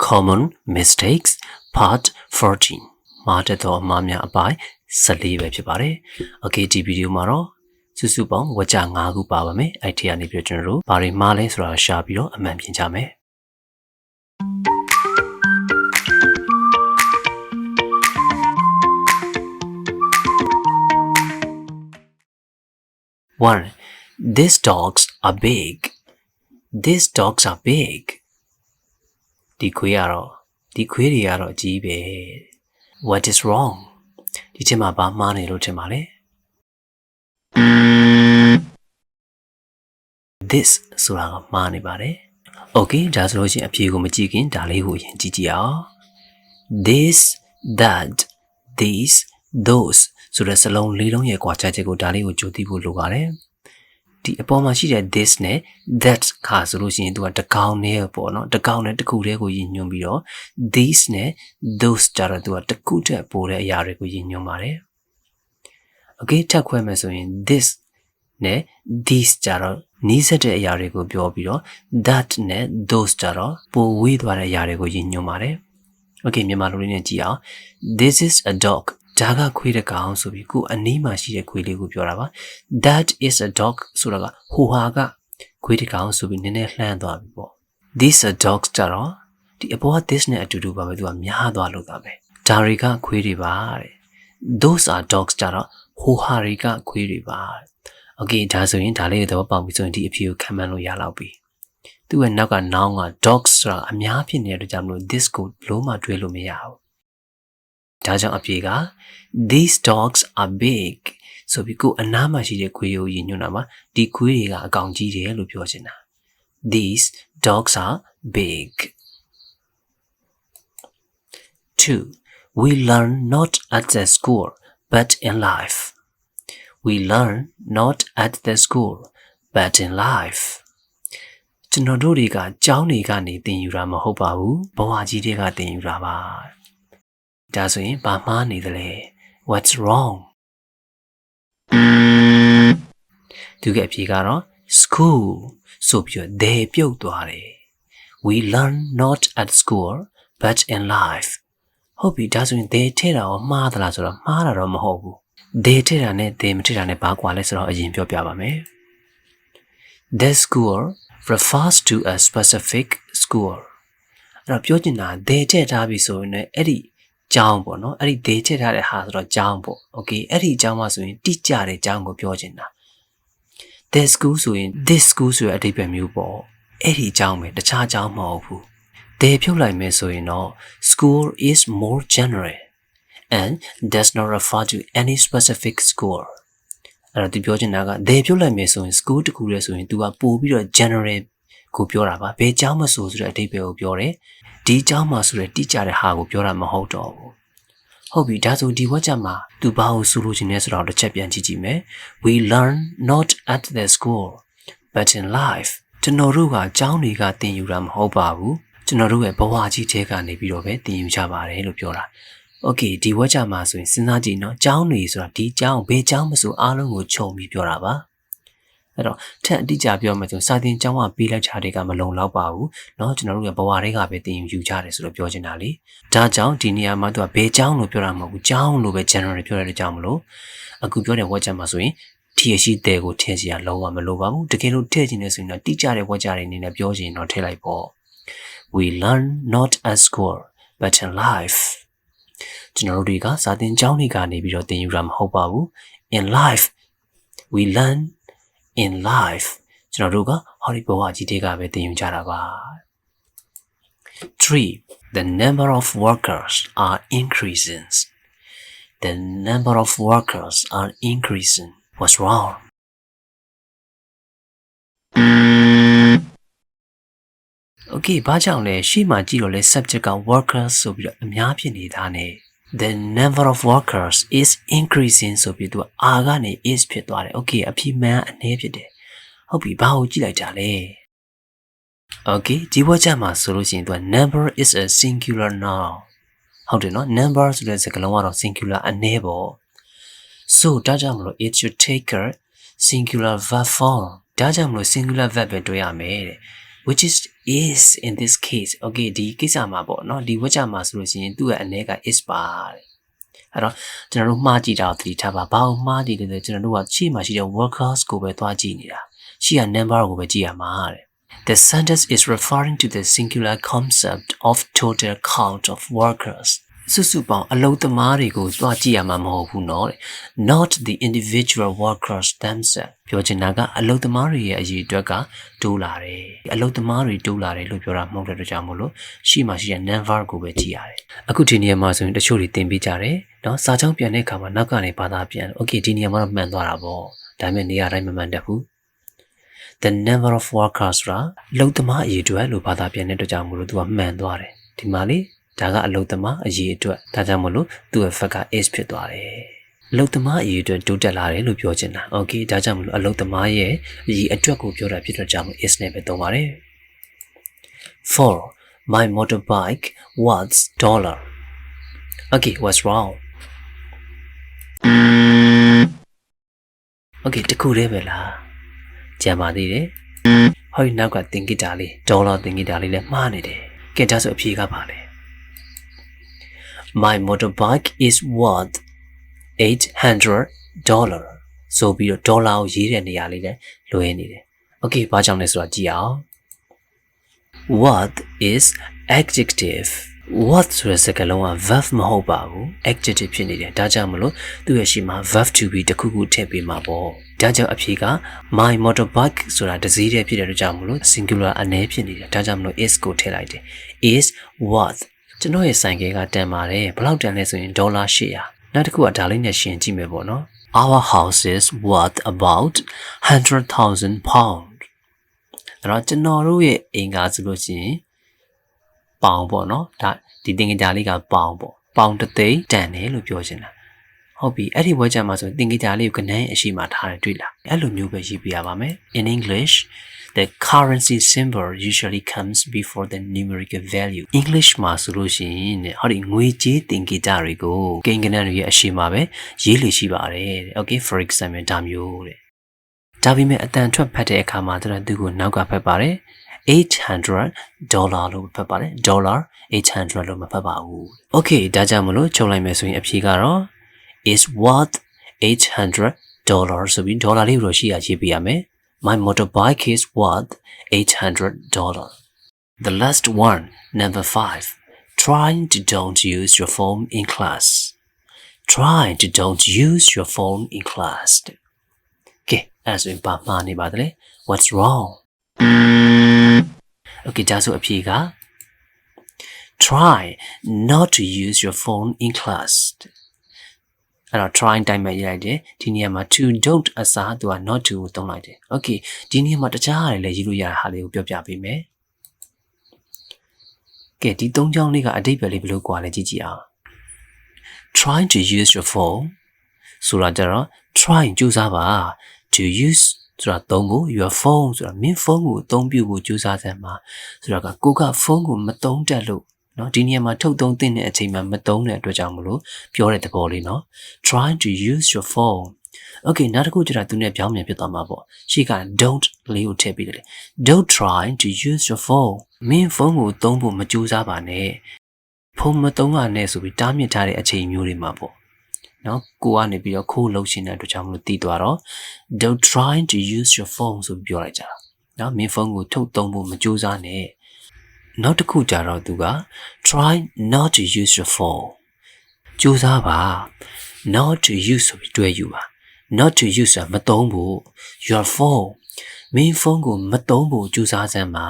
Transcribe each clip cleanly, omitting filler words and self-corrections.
Common Mistakes Part 14 မှာတက်တော့အမှားများအပိုင်း14ပဲဖြစ်ပါတယ်။ Okay ဒီဗီဒီယိုမှာတော့စုစုပေါင်းဝါကျ5ခုပါပါမယ်။အဲ့ဒီကနေပြီးကျွန်တော်တို့ဘာတွေမှားလဲဆိုတာရှာပြီးတော့အမှန်ပြင်ကြမယ်။ 1. These dogs are big. These dogs are big. ဒီခွေးတွေကတော့ကြီးပဲ What is wrong? ဒီချက်မှာဘာမှားနေလို့ထင်ပါလဲ This ဆိုတာကမှားနေပါတယ် Okay ဒါဆိုလို့ရှိရင်အဖြေကိုမကြည့်ခင်ဒါလေးကိုရင်ကြည့်ကြည့်အောင် This, that, these, those ဆိုတဲ့စလုံးလေးလုံးရဲ့ကွာခြားချက်ကိုဒါလေးကိုကြိုသိဖို့လိုပါတယ်ဒီအပေါ်မှာရှိတဲ့ this နဲ့ that ခါဆိုလို့ရှိရင်သူကတကောင်နဲ့ပေါ့နော်တကောင်နဲ့တစ်ခုတည်းကိုရည်ညွှန်းပြီးတော့ these နဲ့ those ကြတော့သူကတစ်ခုတည်းပို့တဲ့အရာတွေကိုရည်ညွှန်းပါတယ် Okay ထပ်ခွဲမယ်ဆိုရင် this နဲ့ these ကြတော့နီးစပ်တဲ့အရာတွေကိုပြောပြီးတော့ that နဲ့ those ကြတော့ပိုဝေးသွားတဲ့အရာတွေကိုရည်ညွှန်းပါတယ် Okay မြန်မာလိုလေးနဲ့ကြည့်အောင် This is a dogဒါကခွေးတကောင်ဆိုပြီးကိုအနီးမှာရှိတဲ့ခွေးလေးကိုပြောတာပါ That is a dog ဆိုတာကဟိုဟာကခွေးတကောင်ဆိုပြီးနည်းနည်းလှမ်းသွားပြီပေါ့ These are dogs ကြတော့ဒီအပေါ်က this နဲ့အတူတူပါပဲသူကများသွားလို့တာပဲဒါတွေကခွေးတွေပါတဲ့ Those are dogs ကြတော့ဟိုဟာတွေကခွေးတွေပါ Okay ဒါဆိုရင်ဒါလေးတော့ပေါက်ပြီဆိုရင်ဒီအဖြေကိုခံမှန်းလို့ရလောက်ပြီသူ့ရဲ့နောက်က noun က dogs ဆိုတာအများဖြစ်နေတဲ့အတွက်ကြောင့်မလို့ this ကိုလုံးဝတွေးလို့မရဘူးဒါကြောင့်အဖြေက These dogs are big ဆိုပြီးကိုအနားမှာရှိတဲ့ခွေးကိုရည်ညွှန်းတာမှာဒီခွေးတွေကအကောင်ကြီးတယ်လို့ပြောချင်တာ These dogs are big 2. We learn not at the school but in life We learn not at the school but in life ကျွန်တော်တို့တွေကကျောင်းတွေကနေသင်ယူတာမဟုတ်ပါဘူးဘဝကြီးတွေကသင်ယူတာပါဒါဆိုရင်ဘာမှားနေသလဲ What's wrong သူကအဖြေကတော့ school ဆိုပြီးတော့ they ပြုတ်သွားတယ် We learn not at school but in life ဟုတ်ပြီဒါဆိုရင် they ထည့်တာရောမှားသလားဆိုတော့မှားတာတော့မဟုတ်ဘူး they ထည့်တာနဲ့ they မထည့်တာနဲ့ဘာကွာလဲဆိုတော့အရင်ပြောပြပါမယ် The school refers to a specific school အဲ့တော့ပြောချင်တာ they ထည့်ထားပြီဆိုရင်လည်းအဲ့ဒီကျောင်းပေါ့နော်အဲ့ဒီ they ထည့်ထားတဲ့ဟာဆိုတော့ကျောင်းပေါ့ Okay အဲ့ဒီကျောင်းမှာဆိုရင်တိကျတဲ့ကျောင်းကိုပြောချင်တာ The school ဆိုရင် this school ဆိုတဲ့အဓိပ္ပာယ်မျိုးပေါ့အဲ့ဒီကျောင်းပဲတခြားကျောင်းမဟုတ်ဘူး they ဖြုတ်လိုက်မယ်ဆိုရင်တော့ school is more general and does not refer to any specific school အဲ့တော့သူပြောချင်တာက they ဖြုတ်လိုက်မယ်ဆိုရင် school တခုတည်းဆိုရင် तू ကပို့ပြီးတော့ general ကိုပြောတာပါဘယ်ကျောင်းမဆိုဆိုတဲ့အဓိပ္ပာယ်ကိုပြောတယ်ဒီကျောင်းမှာဆိုတဲ့တိကျတဲ့ဟာကိုပြောတာမဟုတ်တော့ဘူးဟုတ်ပြီဒါဆိုဒီဝက်ချက်မှာသူဘာကိုဆိုလိုချင်လဲဆိုတော့တစ်ချက်ပြန်ကြည့်ကြည့်မယ် We learn not at the school but in life ကျွန်တော်တို့ကကျောင်းတွေကသင်ယူတာမဟုတ်ပါဘူးကျွန်တော်တို့ရဲ့ဘဝကြီးထဲကနေပြီးတော့ပဲသင်ယူကြပါတယ်လို့ပြောတာ Okay ဒီဝက်ချက်မှာဆိုရင်စဉ်းစားကြည့်နော်ကျောင်းတွေဆိုတာဒီကျောင်းဘယ်ကျောင်းမဆိုအားလုံးကိုခြုံပြီးပြောတာပါအဲ့တော့ထပ်အတိအကျပြောမယ်ဆိုစာသင်ကျောင်းကပေးလိုက်တာတွေကမလုံလောက်ပါဘူးเนาะကျွန်တော်တို့ရဲ့ဘဝတွေကပဲသင်ယူကြတယ်ဆိုတော့ပြောချင်တာလေဒါကြောင့်ဒီနေရာမှာသူကဘယ်ကျောင်းလို့ပြောတာမဟုတ်ဘူးကျောင်းလို့ပဲ general ပြောရတဲ့ကြောင်းမလို့အခုပြောတဲ့ဝက်ချက်မှာဆိုရင်ထည့်ရှိတဲ့ကိုထည့်စီရလုံးဝမလိုပါဘူးတကယ်လို့ထည့်ချင်နေဆိုရင်တော့တိကျတဲ့ဝက်ချက်တွေအနေနဲ့ပြောချင်တော့ထည့်လိုက်ပေါ့ We learn not at school but in life ကျွန်တော်တို့တွေကစာသင်ကျောင်းတွေကနေပြီးတော့သင်ယူတာမဟုတ်ပါဘူး in life we learn in life ကျွန်တော်တို့ကဟောဒီဘဝကြီးတွေကပဲသင်ယူကြတာပါ 3. The number of workers are increasing The number of workers are increasing What's wrong? Okay ဘာကြောင့်လဲရှေ့မှာကြည့်တော့လဲ subject က workers ဆိုပြီးတော့အများဖြစ်နေတာနဲ့ The number of workers is increasing ဆိုပြီးတော့ R ကနေ is ဖြစ်သွားတယ် Okay အဖြစ်မှန်အနည်းဖြစ်တယ်ဟုတ်ပြီဘာကိုကြည့်လိုက်ကြလဲ Okay ဒီဝက်ချက်မှာဆိုလို့ရှိရင်သူက number is a singular noun ဟုတ်တယ်နော် number ဆိုတဲ့စကားလုံးကတော့ singular အနည်းပေါ့ so ဒါကြောင့်မလို့ it should take a singular verb form ဒါကြောင့်မလို့ singular verb ပဲတွေ့ရမယ်တဲ့ which is is in this case okay ဒီကိစ္စမှာပေါ့နော်ဒီဝကြမှာဆိုလို့ရှိရင်သူ့ရဲ့အနေက is ပါတဲ့အဲ့တော့ကျွန်တော်တို့မှားကြည့်တာကိုသတိထားပါဘာလို့မှားကြည့်လဲဆိုကျွန်တော်တို့ကရှေ့မှာရှိတဲ့ workers ကိုပဲသွားကြည့်နေတာရှေ့က number ကိုပဲကြည့်ရမှာတဲ့ The sentence is referring to the singular concept of total count of workers စုစုပေါင်းအလုပ်သမားတွေကိုသွားကြည့်ရမှာမဟုတ်ဘူးနော် not the individual workers themselves ပြောချင်တာကအလုပ်သမားတွေရဲ့အရေးအတွက်ကတိုးလာတယ်အလုပ်သမားတွေတိုးလာတယ်လို့ပြောတာမဟုတ်တဲ့အတွက်ကြောင့်မို့လို့ရှေ့မှာရှိတဲ့ number ကိုပဲကြည့်ရတယ်အခုဒီနေရာမှာဆိုရင်တချို့တွေသင်ပေးကြတယ်နော်စာကြောင်းပြန်တဲ့အခါမှာနောက်ကနေဘာသာပြန် okay ဒီနေရာမှာတော့မှန်သွားတာပေါ့ဒါပေမဲ့နေရာတိုင်းမမှန်တတ်ဘူး The number of workers ရာလုပ်သမားအရေးအတွက်လို့ဘာသာပြန်တဲ့အတွက်ကြောင့်မို့လို့သူကမှန်သွားတယ်ဒီမှာလေဒါကအလုပ်သမားအရေးအတွက်ဒါကြောင့်မို့လို့သူ့ effect က is ဖြစ်သွားတယ်အလုပ်သမားအရေးအတွက်တိုးတက်လာတယ်လို့ပြောချင်တာ okay ဒါကြောင့်မို့လို့အလုပ်သမားရဲ့အရေးအတွက်ကိုပြောတာဖြစ်တဲ့ကြောင့် is နဲ့ပဲသုံးပါတယ် 4 My motorbike was dollar okay what's wrong okay တခုတည်းပဲလားကြံပါသေးတယ်ဟောဒီနောက်ကသင်္ကိတာလေးဒေါ်လာသင်္ကိတာလေးလည်းမှားနေတယ်ကဲဒါဆိုအဖြေကပါလေ My motorbike is worth $800ဆိုပြီးတော့ဒေါ်လာကိုရေးတဲ့နေရာလေးလည်းလွဲနေတယ် okay ဘာကြောင့်လဲဆိုတာကြည့်အောင် Worth is adjective worth ဆိုတဲ့စကားလုံးက verb မဟုတ်ပါဘူး adjective ဖြစ်နေတယ်ဒါကြောင့်မလို့သူ့ရဲ့ရှေ့မှာ verb to be တစ်ခုခုထည့်ပေးမှာပေါ့ဒါကြောင့်အဖြေက my motorbike ဆိုတာတစည်းတည်းဖြစ်တဲ့အတွက်ကြောင့်မလို့ singular အနေဖြစ်နေတယ်ဒါကြောင့်မလို့ is ကိုထည့်လိုက်တယ် is worth ကျွန်တော်ရဲ့ဆိုင်ကယ်ကတန်ပါတယ်ဘယ်လောက်တန်လဲဆိုရင်$800နောက်တစ်ခုကဒါလေးနဲ့ရှင်းကြည့်မယ်ပေါ့နော် Our house is worth about 100,000 pound အဲ့တော့ကျွန်တော်တို့ရဲ့အိမ်ကဆိုလို့ရှိရင်ပေါင်ပေါ့နော်ဒါဒီသင်္ကေတလေးကပေါင်ပေါ့ပေါင်တစ်သိန်းတန်တယ်လို့ပြောချင်တာဟုတ်ပြီအဲ့ဒီဝဲကြမှာဆိုသင်္ကေတလေးကိုကနန်းအရှိမထားတယ်တွေ့လားအဲ့လိုမျိုးပဲရေးပြရပါမယ် In English the currency symbol usually comes before the numerical value English မှာဆိုလို့ရှိရင်ဟောဒီငွေကြေးသင်္ကေတတွေကိုကိန်းကနန်းတွေရဲ့အရှိမပဲရေးလို့ရှိပါတယ် Okay for example ဒါမျိုးတဲ့ဒါပေမဲ့အတန်ထွက်ဖတ်တဲ့အခါမှာသူကိုနောက်ကဖတ်ပါတယ်$800လို့ဖတ်ပါတယ် dollar 800လို့မဖတ်ပါဘူး Okay ဒါကြောင့်မလို့ချုပ်လိုက်မယ်ဆိုရင်အဖြေကတော့ is worth $800ဆိုပြီးဒေါ်လာလေးကိုရှိရရေးပြရမယ် My motorbike is worth $800 The last one number 5 Try to don't use your phone in class Try to don't use your phone in class Okay အဲ့ဆိုရင်ဘာမှားနေပါသလဲ What's wrong Okay ဒါဆိုအဖြေက Try not to use your phone in class အဲ့တော့ try တိုင်းမှာရေးလိုက်တယ်ဒီနေရာမှာ to don't အစားသူက not to ကိုသုံးလိုက်တယ် Okay ဒီနေရာမှာတခြားဟာတွေလည်းရေးလို့ရတဲ့ဟာလေးကိုပြောပြပေးမယ်ကဲဒီ၃ချောင်းလေးကအဓိပ္ပာယ်လေးဘယ်လိုကွာလဲကြည့်ကြည့်အောင် Try to use your phone ဆိုတာကြတော့ try ကြိုးစားပါ to use ဆိုတာသုံးဖို့ your phone ဆိုတာမင်းဖုန်းကိုအသုံးပြုဖို့ကြိုးစားစမ်းပါဆိုတာကကိုကဖုန်းကိုမသုံးတတ်လို့နော်ဒီနေရာမှာထုတ်သုံးသင့်တဲ့အချိန်မှာမသုံးတဲ့အတွက်ကြောင့်မလို့ပြောတဲ့သဘောလေးနော် try to use your phone okay နောက်တစ်ခုကျတော့သူနဲ့ပြောင်းပြန်ဖြစ်သွားမှာပေါ့ရှေ့က don't လေးကိုထည့်ပေးတယ် don't try to use your phone မင်းဖုန်းကိုသုံးဖို့မကြိုးစားပါနဲ့ဖုန်းမသုံးရနဲ့ဆိုပြီးတားမြစ်ထားတဲ့အချိန်မျိုးတွေမှာပေါ့နော်ကိုကနေပြီးတော့ခိုးလှုပ်ရှင်တဲ့အတွက်ကြောင့်မလို့တည်သွားတော့ don't try to use your phone ဆိုပြီးပြောလိုက်ကြတာနော်မင်းဖုန်းကိုထုတ်သုံးဖို့မကြိုးစားနဲ့နောက်တစ်ခုကြတော့သူက try not to use your phone ကြိုးစားပါ not to use ဆိုပြီးတွဲယူပါ not to use မသုံးဖို့ your phone မင်းဖုန်းကိုမသုံးဖို့ကြိုးစားစမ်းပါ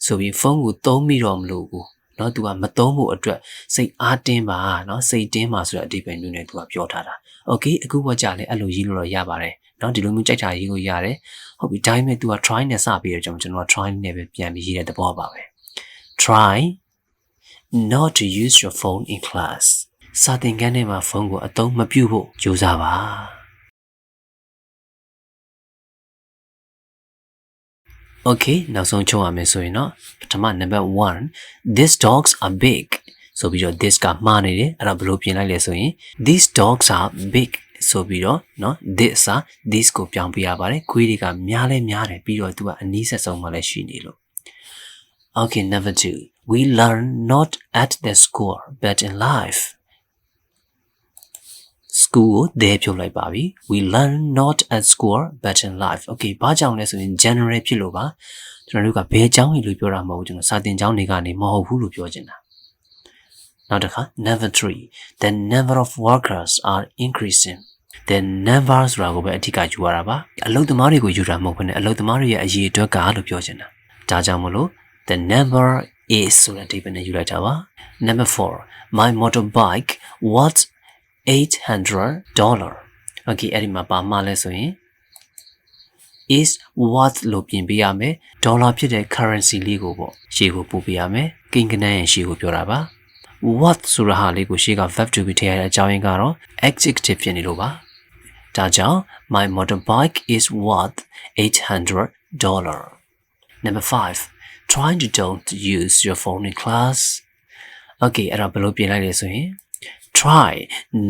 ဆိုပြီးဖုန်းကိုသုံးမိတော့မလို့ဘူးနော်သူကမသုံးဖို့အတွက်စိတ်အားတင်းပါနော်စိတ်တင်းပါဆိုတဲ့အဓိပ္ပာယ်မျိုးနဲ့သူကပြောထားတာ Okay အခုဝကြလဲအဲ့လိုရေးလို့တော့ရပါတယ်နော်ဒီလိုမျိုးကြိုက်တာရေးလို့ရတယ်ဟုတ်ပြီဒါပေမဲ့သူက try နဲ့စပြီးတော့ကျွန်တော် try နဲ့ပဲပြန်ပြီးရေးတဲ့သဘောပါပဲ Try not to use your phone in class စာသင်ခန်းထဲမှာဖုန်းကိုအသုံးမပြုဖို့ကြိုးစားပါ Okay နောက်ဆုံးချုပ်ရမယ်ဆိုရင်တော့ပထမ number 1 These dogs are big ဆိုပြီးတော့ this ကမှားနေတယ်အဲ့တော့ဘယ်လိုပြင်လိုက်လဲဆိုရင် These dogs are big ဆိုပြီးတော့เนาะ this ကိုပြောင်းပြရပါတယ်ခွေးတွေကများလဲများတယ်ပြီးတော့သူကအနီးဆက်ဆုံးမှလည်းရှိနေလို့ Okay, number 2. We learn not at the school but in life. School ကို there ဖြုတ်လိုက်ပါပြီ We learn not at school but in life. Okay, ဘာကြောင့်လဲဆိုရင် general ဖြစ်လို့ပါကျွန်တော်တို့ကဘယ်အကြောင်းလို့ပြောတာမဟုတ်ဘူးကျွန်တော်စာသင်ကျောင်းတွေကနေမဟုတ်ဘူးလို့ပြောချင်တာနောက်တစ်ခါ number 3 The number of workers are increasing. The number ဆိုတာကိုပဲအထက်ကယူရတာပါအလုပ်သမားတွေကိုယူတာမဟုတ်ဘဲနဲ့အလုပ်သမားတွေရဲ့အရေအတွက်ကလို့ပြောချင်တာဒါကြောင့်မလို့ The number is ဆိုတဲ့အဓိပ္ပာယ်နဲ့ယူလိုက်တာပါ Number 4 My motorbike was $800. Okay အဲ့ဒီမှာပါမှလဲဆိုရင် is what လို့ပြင်ပေးရမယ်ဒေါ်လာဖြစ်တဲ့ currency လေးကိုပေါ့ရှေ့ကိုပို့ပေးရမယ်ကိန်းကနန်းရဲ့ရှေ့ကိုပြောတာပါ what ဆိုတာဟာလေးကိုရှေ့က verb to be ထည့်ရတဲ့အကြောင်းရင်းကတော့ adjective ဖြစ်နေလို့ပါဒါကြောင့် my motorbike is worth $800. Number 5 try to don't use your phone in class. Okay အဲ့ဒါဘယ်လိုပြင်လိုက်လဲဆိုရင် try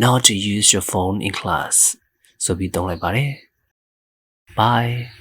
not to use your phone in class ဆိုပြီးသုံးလိုက်ပါတယ် Bye